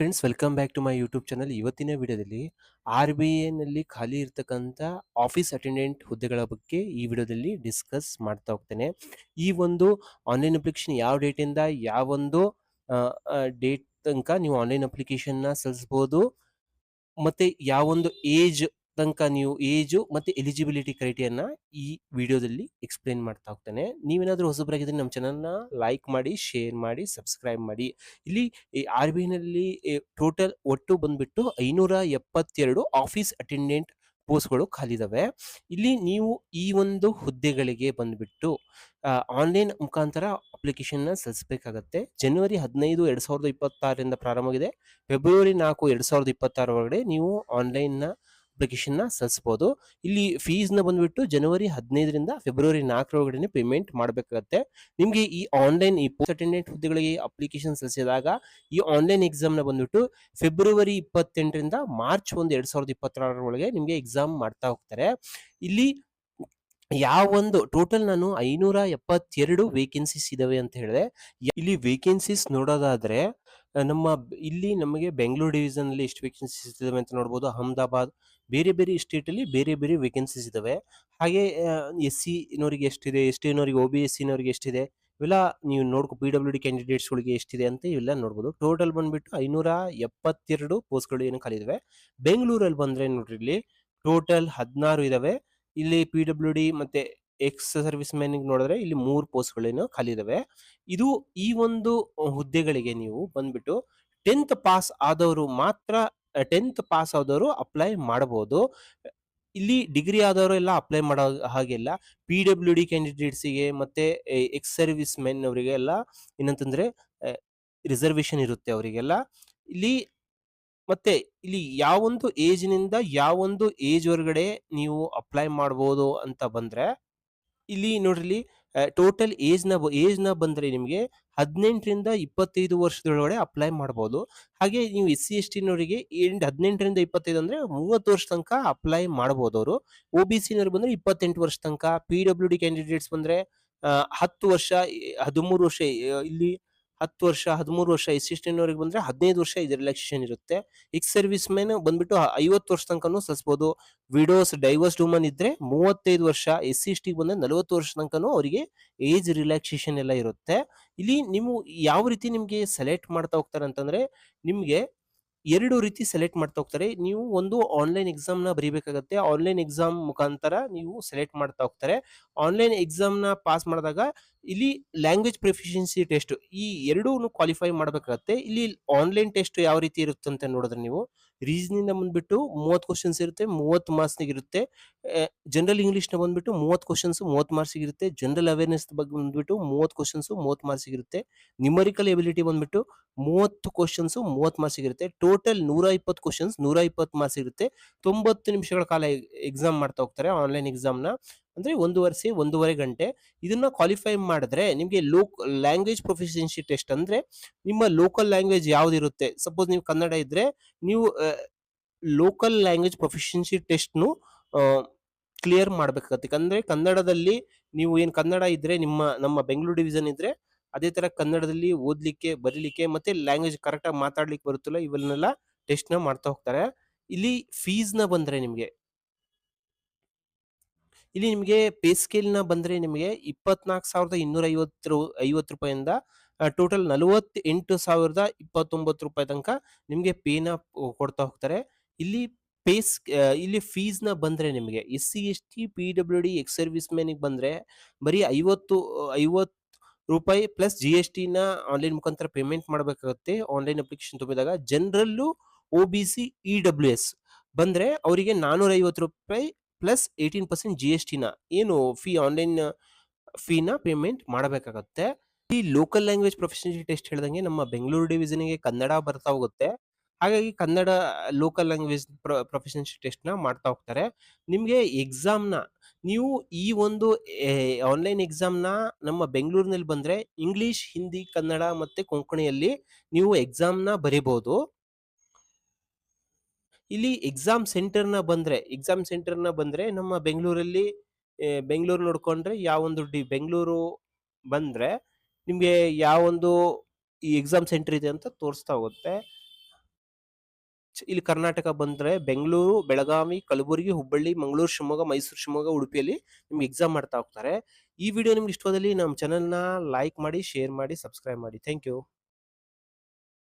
Friends, welcome back to my YouTube channel. ಇವತ್ತಿನ ವಿಡಿಯೋದಲ್ಲಿ R B ಐನಲ್ಲಿ ಖಾಲಿ ಇರ್ತಕ್ಕಂಥ ಆಫೀಸ್ ಅಟೆಂಡೆಂಟ್ ಹುದ್ದೆಗಳ ಬಗ್ಗೆ ಈ ವಿಡಿಯೋದಲ್ಲಿ ಡಿಸ್ಕಸ್ ಮಾಡ್ತಾ ಹೋಗ್ತೇನೆ. ಈ ಒಂದು ಆನ್ಲೈನ್ ಅಪ್ಲಿಕೇಶನ್ ಯಾವ ಡೇಟಿಂದ ಯಾವೊಂದು ಡೇಟ್ ತನಕ ನೀವು ಆನ್ಲೈನ್ ಅಪ್ಲಿಕೇಶನ್ನ ಸಲ್ಲಿಸ್ಬೋದು, ಮತ್ತೆ ಯಾವೊಂದು ಏಜ್ ತನಕ ನೀವು ಏಜು ಮತ್ತೆ ಎಲಿಜಿಬಿಲಿಟಿ ಕ್ರೈಟೀರಿಯಾನ ಈ ವಿಡಿಯೋದಲ್ಲಿ ಎಕ್ಸ್ಪ್ಲೇನ್ ಮಾಡ್ತಾ ಹೋಗ್ತೇನೆ. ನೀವೇನಾದರೂ ಹೊಸಬರಾಗಿದ್ರೆ ನಮ್ಮ ಚಾನಲ್ನ ಲೈಕ್ ಮಾಡಿ, ಶೇರ್ ಮಾಡಿ, ಸಬ್ಸ್ಕ್ರೈಬ್ ಮಾಡಿ. ಇಲ್ಲಿ ಈ ಆರ್ ಬಿ ಐನಲ್ಲಿ ಟೋಟಲ್ ಒಟ್ಟು ಬಂದ್ಬಿಟ್ಟು 572 ಆಫೀಸ್ ಅಟೆಂಡೆಂಟ್ ಪೋಸ್ಟ್ಗಳು ಖಾಲಿದಾವೆ. ಇಲ್ಲಿ ನೀವು ಈ ಒಂದು ಹುದ್ದೆಗಳಿಗೆ ಬಂದ್ಬಿಟ್ಟು ಆನ್ಲೈನ್ ಮುಖಾಂತರ ಅಪ್ಲಿಕೇಶನ್ನ ಸಲ್ಲಿಸಬೇಕಾಗತ್ತೆ. ಜನವರಿ 15, 2026 ಪ್ರಾರಂಭವಾಗಿದೆ. ಫೆಬ್ರವರಿ 4, 2026 ಒಳಗಡೆ ನೀವು ಆನ್ಲೈನ್ನ ಅಪ್ಲಿಕೇಶನ್ನ ಸಲ್ಲಿಸ್ಬೋದು. ಇಲ್ಲಿ ಫೀಸ್ನ ಬಂದ್ಬಿಟ್ಟು ಜನವರಿ 15ರಿಂದ ಫೆಬ್ರವರಿ 4 ಒಳಗಡೆ ಪೇಮೆಂಟ್ ಮಾಡಬೇಕಾಗತ್ತೆ. ನಿಮಗೆ ಈ ಆನ್ಲೈನ್ ಈ ಪೋಸ್ಟ್ ಅಟೆಂಡೆಂಟ್ ಹುದ್ದೆಗಳಿಗೆ ಅಪ್ಲಿಕೇಶನ್ ಸಲ್ಲಿಸಿದಾಗ ಈ ಆನ್ಲೈನ್ ಎಕ್ಸಾಮ್ನ ಬಂದ್ಬಿಟ್ಟು ಫೆಬ್ರವರಿ 28ರಿಂದ ಮಾರ್ಚ್ 1, 2026 ಒಳಗೆ ನಿಮಗೆ ಎಕ್ಸಾಮ್ ಮಾಡ್ತಾ ಹೋಗ್ತಾರೆ. ಇಲ್ಲಿ ಯಾವೊಂದು ಟೋಟಲ್ ನಾನು 572 ವೇಕೆನ್ಸೀಸ್ ಇದಾವೆ ಅಂತ ಹೇಳಿದೆ. ಇಲ್ಲಿ ವೇಕೆನ್ಸೀಸ್ ನೋಡೋದಾದ್ರೆ ಇಲ್ಲಿ ನಮಗೆ ಬೆಂಗಳೂರು ಡಿವಿಷನ್ ಅಲ್ಲಿ ಎಷ್ಟು ವೇಕೆನ್ಸೀಸ್ ಇದಾವೆ ಅಂತ ನೋಡಬಹುದು. ಅಹಮದಾಬಾದ್, ಬೇರೆ ಬೇರೆ ಸ್ಟೇಟ್ ಅಲ್ಲಿ ಬೇರೆ ಬೇರೆ ವೇಕೆನ್ಸೀಸ್ ಇದಾವೆ. ಹಾಗೆ ಎಸ್ ಸಿ ನವರಿಗೆ ಎಷ್ಟಿದೆ, ಎಸ್ ಟಿ ನವರಿಗೆ, ಒ ಬಿ ಎಸ್ ಸಿ ನವರಿಗೆ ಎಷ್ಟಿದೆ, ಇವೆಲ್ಲ ನೀವು ನೋಡ್ಕೊ. ಪಿ ಡಬ್ಲ್ಯೂ ಡಿ ಕ್ಯಾಂಡಿಡೇಟ್ಸ್ ಗಳಿಗೆ ಎಷ್ಟಿದೆ ಅಂತ ಇವೆಲ್ಲ ನೋಡ್ಬೋದು. ಟೋಟಲ್ ಬಂದ್ಬಿಟ್ಟು 572 ಪೋಸ್ಟ್ಗಳು ಏನು ಖಾಲಿ ಇದಾವೆ. ಬೆಂಗಳೂರಲ್ಲಿ ಬಂದ್ರೆ ನೋಡ್ರಿ, ಇಲ್ಲಿ ಟೋಟಲ್ 16 ಇದಾವೆ. ಇಲ್ಲಿ ಪಿ ಡಬ್ಲ್ಯೂ ಡಿ ಮತ್ತೆ ಎಕ್ಸ್ ಸರ್ವಿಸ್ ಮ್ಯಾನ್ ನೋಡಿದ್ರೆ ಇಲ್ಲಿ 3 ಪೋಸ್ಟ್ಗಳೇನು ಖಾಲಿ ಇದಾವೆ. ಇದು ಈ ಒಂದು ಹುದ್ದೆಗಳಿಗೆ ನೀವು ಬಂದ್ಬಿಟ್ಟು 10th ಪಾಸ್ ಆದವರು ಮಾತ್ರ, 10th ಪಾಸ್ ಆದವರು ಅಪ್ಲೈ ಮಾಡಬಹುದು. ಇಲ್ಲಿ ಡಿಗ್ರಿ ಆದವರು ಎಲ್ಲ ಅಪ್ಲೈ ಮಾಡೋ ಹಾಗಿಲ್ಲ. ಪಿ ಡಬ್ಲ್ಯೂ ಡಿ ಕ್ಯಾಂಡಿಡೇಟ್ಸಿಗೆ ಮತ್ತೆ ಎಕ್ಸ್ ಸರ್ವಿಸ್ ಮೆನ್ ಅವರಿಗೆ ಎಲ್ಲ ಏನಂತಂದ್ರೆ ರಿಸರ್ವೇಶನ್ ಇರುತ್ತೆ ಅವರಿಗೆಲ್ಲ. ಇಲ್ಲಿ ಮತ್ತೆ ಇಲ್ಲಿ ಯಾವೊಂದು ಏಜ್ ನಿಂದ ಯಾವೊಂದು ಏಜ್ ಹೊರಗಡೆ ನೀವು ಅಪ್ಲೈ ಮಾಡಬಹುದು ಅಂತ ಬಂದ್ರೆ, ಇಲ್ಲಿ ನೋಡ್ರಿ, ಟೋಟಲ್ ಏಜ್ನ ಬಂದ್ರೆ ನಿಮಗೆ 18ರಿಂದ 25 ವರ್ಷದೊಳಗಡೆ ಅಪ್ಲೈ ಮಾಡಬಹುದು. ಹಾಗೆ ನೀವು ಎಸ್ ಸಿ ಎಸ್ ಟಿ ನವರಿಗೆ 18ರಿಂದ 25 ಅಂದ್ರೆ 30 ವರ್ಷ ತನಕ ಅಪ್ಲೈ ಮಾಡಬಹುದು ಅವರು. ಒ ಬಿ ಸಿ ನವರು ಬಂದ್ರೆ 28 ವರ್ಷ ತನಕ. ಪಿ ಡಬ್ಲ್ಯೂ ಡಿ ಕ್ಯಾಂಡಿಡೇಟ್ಸ್ ಬಂದ್ರೆ 10 ವರ್ಷ, 13 ವರ್ಷ, ಇಲ್ಲಿ 10 ವರ್ಷ, 13 ವರ್ಷ. ಎಸ್ ಸಿ ಎಸ್ ಟಿ ನವರಿಗೆ ಬಂದ್ರೆ 15 ವರ್ಷ ಇದು ರಿಲ್ಯಾಕ್ಸೇಷನ್ ಇರುತ್ತೆ. ಎಕ್ಸ್ ಸರ್ವಿಸ್ ಮ್ಯಾನ್ ಬಂದ್ಬಿಟ್ಟು 50 ವರ್ಷ ತನಕನೂ ಸಲ್ಲಿಸಬಹುದು. ವಿಡೋಸ್, ಡೈವರ್ಸ್ಡ್ ವುಮನ್ ಇದ್ರೆ 35 ವರ್ಷ. ಎಸ್ ಸಿ ಎಸ್ ಟಿ ಬಂದ್ರೆ 40 ವರ್ಷ ತನಕನೂ ಅವರಿಗೆ ಏಜ್ ರಿಲ್ಯಾಕ್ಸೇಷನ್ ಎಲ್ಲ ಇರುತ್ತೆ. ಇಲ್ಲಿ ನೀವು ಯಾವ ರೀತಿ ನಿಮ್ಗೆ ಸೆಲೆಕ್ಟ್ ಮಾಡ್ತಾ ಹೋಗ್ತಾರೆ ಅಂತಂದ್ರೆ, ನಿಮ್ಗೆ 2 ರೀತಿ ಸೆಲೆಕ್ಟ್ ಮಾಡ್ತಾ ಹೋಗ್ತಾರೆ. ನೀವು ಒಂದು ಆನ್ಲೈನ್ ಎಕ್ಸಾಮ್ ನ ಬರೀಬೇಕಾಗತ್ತೆ. ಆನ್ಲೈನ್ ಎಕ್ಸಾಮ್ ಮುಖಾಂತರ ನೀವು ಸೆಲೆಕ್ಟ್ ಮಾಡ್ತಾ ಹೋಗ್ತಾರೆ. ಆನ್ಲೈನ್ ಎಕ್ಸಾಮ್ ನ ಪಾಸ್ ಮಾಡಿದಾಗ ಇಲ್ಲಿ ಲ್ಯಾಂಗ್ವೇಜ್ ಪ್ರೊಫಿಷಿಯನ್ಸಿ ಟೆಸ್ಟ್, ಈ ಎರಡೂ ಕ್ವಾಲಿಫೈ ಮಾಡಬೇಕಾಗತ್ತೆ. ಇಲ್ಲಿ ಆನ್ಲೈನ್ ಟೆಸ್ಟ್ ಯಾವ ರೀತಿ ಇರುತ್ತೆ ಅಂತ ನೋಡಿದ್ರೆ, ನೀವು ರೀಸನಿಂದ ಬಂದ್ಬಿಟ್ಟು 30 ಕ್ವಶನ್ಸ್ ಇರುತ್ತೆ, 30 ಮಾರ್ಕ್ಸ್ ಇರುತ್ತೆ. ಜನರಲ್ ಇಂಗ್ಲಿಷ್ ನ ಬಂದ್ಬಿಟ್ಟು 30 ಕ್ವಶನ್ಸ್ 30 ಮಾರ್ಕ್ಸ್ ಇರುತ್ತೆ. ಜನರಲ್ ಅವೇರ್ನೆಸ್ ಬಗ್ಗೆ ಬಂದ್ಬಿಟ್ಟು 30 ಕ್ವಶನ್ಸ್ 30 ಮಾರ್ಕ್ಸ್ ಇರುತ್ತೆ. ನ್ಯೂಮರಿಕಲ್ ಎಬಿಲಿಟಿ ಬಂದ್ಬಿಟ್ಟು 30 ಕ್ವಶನ್ಸ್ 30 ಮಾರ್ಕ್ಸ್ ಇರುತ್ತೆ. ಟೋಟಲ್ 120 ಕ್ವಶನ್ಸ್ 120 ಮಾರ್ಕ್ಸ್ ಇರುತ್ತೆ. 90 ನಿಮಿಷಗಳ ಕಾಲ ಎಕ್ಸಾಮ್ ಮಾಡ್ತಾ ಹೋಗ್ತಾರೆ ಆನ್ಲೈನ್ ಎಕ್ಸಾಮ್ ನ. ಅಂದ್ರೆ 1.5 ಗಂಟೆ. ಇದನ್ನ ಕ್ವಾಲಿಫೈ ಮಾಡಿದ್ರೆ ನಿಮ್ಗೆ ಲ್ಯಾಂಗ್ವೇಜ್ ಪ್ರೊಫಿಷಿಯನ್ಸಿ ಟೆಸ್ಟ್ ಅಂದ್ರೆ ನಿಮ್ಮ ಲೋಕಲ್ ಲ್ಯಾಂಗ್ವೇಜ್ ಯಾವ್ದಿರುತ್ತೆ. ಸಪೋಸ್ ನೀವು ಕನ್ನಡ ಇದ್ರೆ ನೀವು ಲೋಕಲ್ ಲ್ಯಾಂಗ್ವೇಜ್ ಪ್ರೊಫಿಷಿಯನ್ಸಿ ಟೆಸ್ಟ್ ನು ಕ್ಲಿಯರ್ ಮಾಡ್ಬೇಕಾಗತ್ತೆ. ಅಂದ್ರೆ ಕನ್ನಡದಲ್ಲಿ ನೀವು ಏನ್ ಕನ್ನಡ ಇದ್ರೆ, ನಮ್ಮ ಬೆಂಗಳೂರು ಡಿವಿಷನ್ ಇದ್ರೆ ಅದೇ ತರ ಕನ್ನಡದಲ್ಲಿ ಓದ್ಲಿಕ್ಕೆ, ಬರೀಲಿಕ್ಕೆ ಮತ್ತೆ ಲ್ಯಾಂಗ್ವೇಜ್ ಕರೆಕ್ಟ್ ಆಗಿ ಮಾತಾಡ್ಲಿಕ್ಕೆ ಬರುತ್ತಲ್ಲ, ಇವನ್ನೆಲ್ಲ ಟೆಸ್ಟ್ ನ ಮಾಡ್ತಾ ಹೋಗ್ತಾರೆ. ಇಲ್ಲಿ ಫೀಸ್ ನ ಬಂದ್ರೆ ನಿಮ್ಗೆ ಪೇ ಸ್ಕೇಲ್ ನ ಬಂದ್ರೆ ನಿಮಗೆ 24,250 ರೂಪಾಯಿಂದ ಟೋಟಲ್ 48,029 ರೂಪಾಯಿ ತನಕ ನಿಮ್ಗೆ ಪೇನ ಕೊಡ್ತಾ ಹೋಗ್ತಾರೆ. ಇಲ್ಲಿ ಇಲ್ಲಿ ಫೀಸ್ ನ ಬಂದ್ರೆ ನಿಮಗೆ S C S T, P W D, ex service man ಬಂದ್ರೆ ಬರೀ 50 ರೂಪಾಯಿ ಪ್ಲಸ್ ಜಿ ಎಸ್ ಟಿ ನ ಆನ್ಲೈನ್ ಮುಖಾಂತರ ಪೇಮೆಂಟ್ ಮಾಡಬೇಕಾಗುತ್ತೆ ಆನ್ಲೈನ್ ಅಪ್ಲಿಕೇಶನ್ ತುಂಬಿದಾಗ. ಜನರಲ್ಲು, O B C, E W S ಬಂದ್ರೆ ಅವರಿಗೆ 450 ರೂಪಾಯಿ ಪ್ಲಸ್ 18% ಜಿ ಎಸ್ ಟಿ ನ ಏನು ಆನ್ಲೈನ್ ಫೀನ ಪೇಮೆಂಟ್ ಮಾಡಬೇಕಾಗತ್ತೆ. ಈ ಲೋಕಲ್ ಲ್ಯಾಂಗ್ವೇಜ್ ಪ್ರೊಫಿಷಿಯನ್ಸಿ ಟೆಸ್ಟ್ ಹೇಳ್ದಂಗೆ ನಮ್ಮ ಬೆಂಗಳೂರು ಡಿವಿಷನ್ಗೆ ಕನ್ನಡ ಬರ್ತಾ ಹೋಗುತ್ತೆ. ಹಾಗಾಗಿ Kannada local language proficiency test ನ ಮಾಡ್ತಾ ಹೋಗ್ತಾರೆ. ನಿಮ್ಗೆ ಎಕ್ಸಾಮ್ ನ ನೀವು ಈ ಒಂದು ಆನ್ಲೈನ್ ಎಕ್ಸಾಮ್ ನ ನಮ್ಮ ಬೆಂಗಳೂರಿನಲ್ಲಿ ಬಂದ್ರೆ ಇಂಗ್ಲಿಷ್, ಹಿಂದಿ, ಕನ್ನಡ ಮತ್ತೆ ಕೊಂಕಣಿಯಲ್ಲಿ ನೀವು ಎಕ್ಸಾಮ್ ನ ಬರೀಬಹುದು. ಇಲ್ಲಿ ಎಕ್ಸಾಮ್ ಸೆಂಟರ್ ನ ಬಂದ್ರೆ ನಮ್ಮ ಬೆಂಗಳೂರಲ್ಲಿ, ಬೆಂಗಳೂರು ನೋಡ್ಕೊಂಡ್ರೆ ಯಾವೊಂದು ಬೆಂಗಳೂರು ಬಂದ್ರೆ ನಿಮ್ಗೆ ಯಾವೊಂದು ಈ ಎಕ್ಸಾಮ್ ಸೆಂಟರ್ ಇದೆ ಅಂತ ತೋರಿಸ್ತಾ ಹೋಗುತ್ತೆ. ಇಲ್ಲಿ ಕರ್ನಾಟಕ ಬಂದ್ರೆ ಬೆಂಗಳೂರು, ಬೆಳಗಾವಿ, ಕಲಬುರಗಿ, ಹುಬ್ಬಳ್ಳಿ, ಮಂಗಳೂರು, ಶಿವಮೊಗ್ಗ, ಮೈಸೂರು, ಶಿವಮೊಗ್ಗ, ಉಡುಪಿಯಲ್ಲಿ ನಿಮ್ಗೆ ಎಕ್ಸಾಮ್ ಮಾಡ್ತಾ ಹೋಗ್ತಾರೆ. ಈ ವಿಡಿಯೋ ನಿಮ್ಗೆ ಇಷ್ಟವಾದಲ್ಲಿ ನಮ್ಮ ಚಾನೆಲ್ನ ಲೈಕ್ ಮಾಡಿ, ಶೇರ್ ಮಾಡಿ, ಸಬ್ಸ್ಕ್ರೈಬ್ ಮಾಡಿ. Thank you.